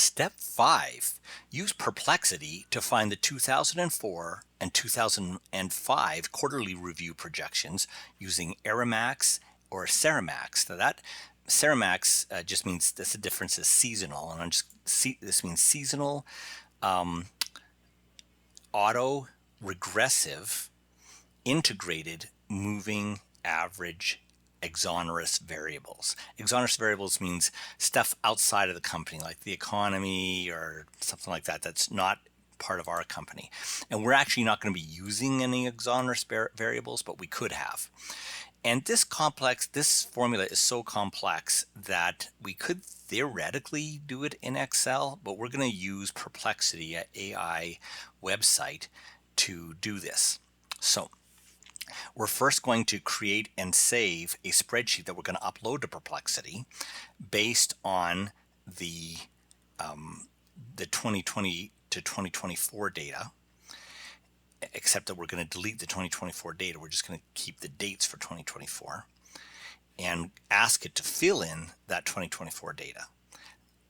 Step 5. Use Perplexity to find the 2004 and 2005 quarterly review projections using SARIMAX or SARIMAX. Now that SARIMAX just means that's the difference is seasonal, and this means seasonal auto regressive integrated moving average exonerous variables. Exonerous variables means stuff outside of the company, like the economy or something like that, that's not part of our company. And we're actually not going to be using any exonerous variables, but we could have. And this formula is so complex that we could theoretically do it in Excel, but we're going to use Perplexity, an AI website, to do this. So we're first going to create and save a spreadsheet that we're going to upload to Perplexity based on the 2020 to 2024 data, except that we're going to delete the 2024 data. We're just going to keep the dates for 2024 and ask it to fill in that 2024 data.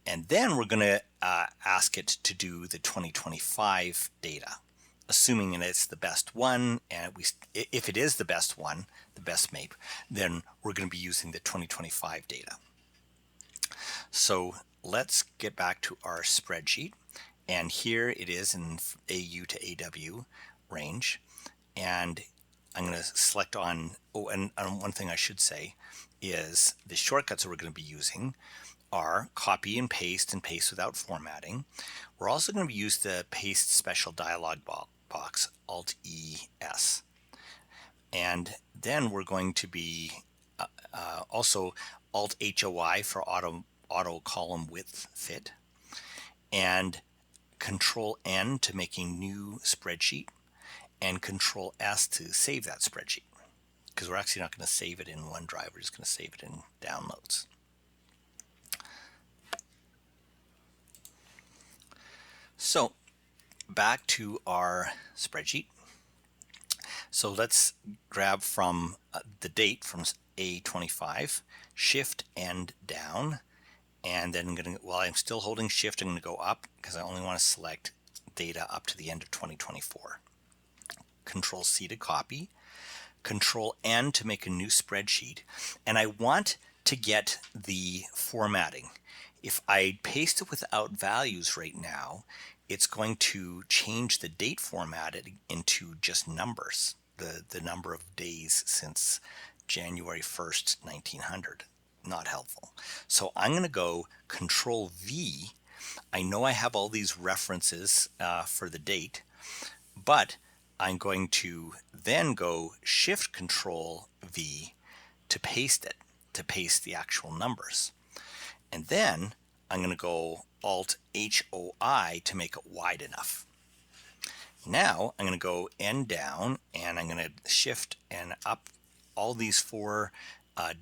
And then we're going to ask it to do the 2025 data, assuming it's the best one. And if it is the best one, the best MAPE, then we're going to be using the 2025 data. So let's get back to our spreadsheet. And here it is in AU to AW range. And I'm going to select on, and one thing I should say is the shortcuts that we're going to be using are copy and paste without formatting. We're also going to use the paste special dialog box, Alt-E-S. And then we're going to be also Alt-HOI for auto column width fit, and Control-N to make a new spreadsheet, and Control-S to save that spreadsheet, because we're actually not going to save it in OneDrive, we're just going to save it in downloads. So back to our spreadsheet. So let's grab from the date from A25, Shift and down, and then while I'm still holding Shift, I'm going to go up because I only want to select data up to the end of 2024. Control C to copy, Control N to make a new spreadsheet, and I want to get the formatting. If I paste it without values right now, it's going to change the date format into just numbers, the number of days since January 1st, 1900. Not helpful. So I'm going to go Control V. I know I have all these references for the date, but I'm going to then go Shift Control V to paste it, to paste the actual numbers. And then I'm going to go Alt-HOI to make it wide enough. Now I'm going to go N down, and I'm going to shift and up all these four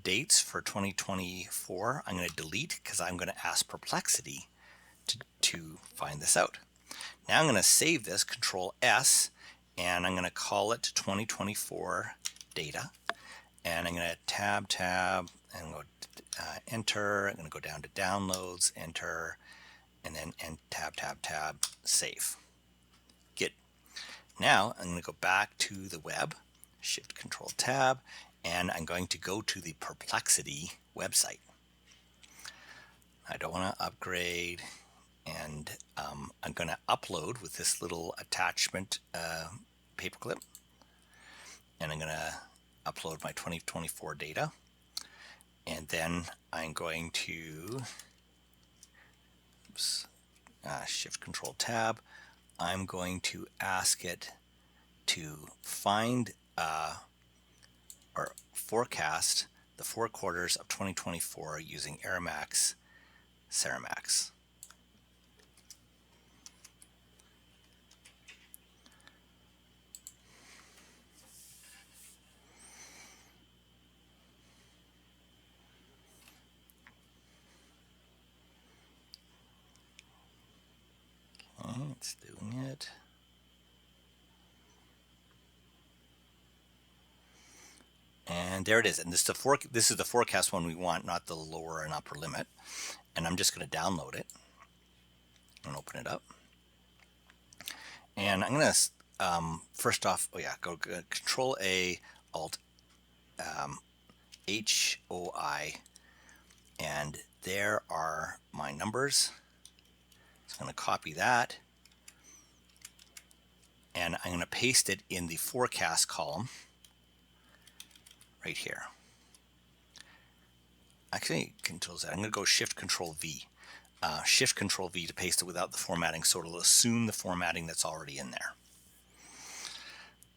dates for 2024. I'm going to delete because I'm going to ask Perplexity to find this out. Now I'm going to save this, Control S, and I'm going to call it 2024 data. And I'm going to tab, and go enter. I'm going to go down to downloads, enter, and then tab, save. Good. Now I'm going to go back to the web, Shift Control Tab, and I'm going to go to the Perplexity website. I don't want to upgrade, and I'm going to upload with this little attachment paperclip, and I'm going to upload my 2024 data, and then I'm going to Shift Control Tab. I'm going to ask it to find or forecast the 4 quarters of 2024 using SARIMAX. Okay, it's doing it. And there it is. And this is the forecast one we want, not the lower and upper limit. And I'm just going to download it. and open it up. And I'm going to first off, go Control A, Alt HOI, and there are my numbers. So I'm going to copy that, and I'm going to paste it in the forecast column right here. Actually, Control Z. I'm going to go Shift Control V. Shift Control V to paste it without the formatting, so it'll assume the formatting that's already in there.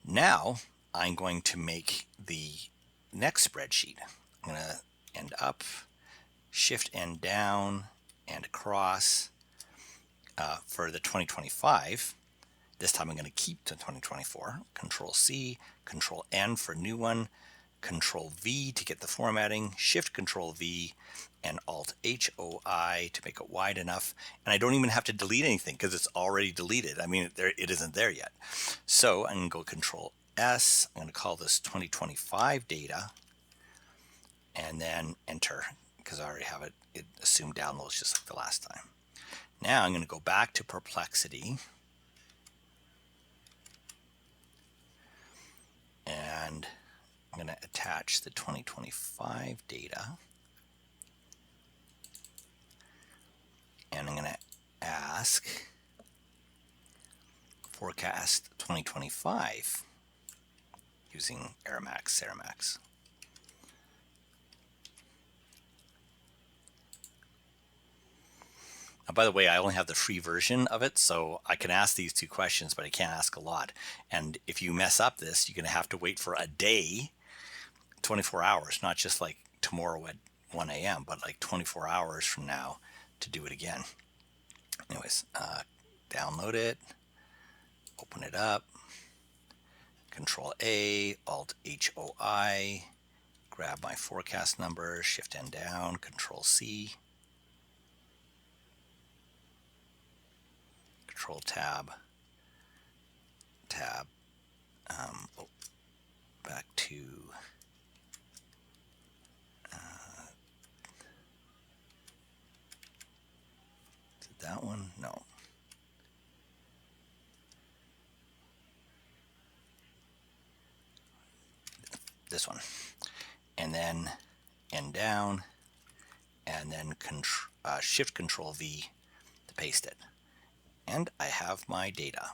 Now I'm going to make the next spreadsheet. I'm going to end up, Shift and down and across for the 2025. This time I'm going to keep to 2024. Control C, Control N for new one, Control V to get the formatting, Shift Control V, and Alt HOI to make it wide enough. And I don't even have to delete anything because it's already deleted. I mean, it isn't there yet. So I'm going to go Control S. I'm going to call this 2025 data, and then enter, because I already have it assumed downloads just like the last time. Now I'm going to go back to Perplexity, and I'm going to attach the 2025 data, and I'm going to ask forecast 2025 using SARIMAX. Now, by the way, I only have the free version of it, so I can ask these two questions, but I can't ask a lot. And if you mess up this, you're going to have to wait for a day, 24 hours, not just like tomorrow at 1 a.m., but like 24 hours from now to do it again. Anyways, download it, open it up, Control A, Alt HOI, grab my forecast number, Shift and down, Control C, Control Tab, back to that one? No. This one. And then N down, and then Shift Control V to paste it. And I have my data.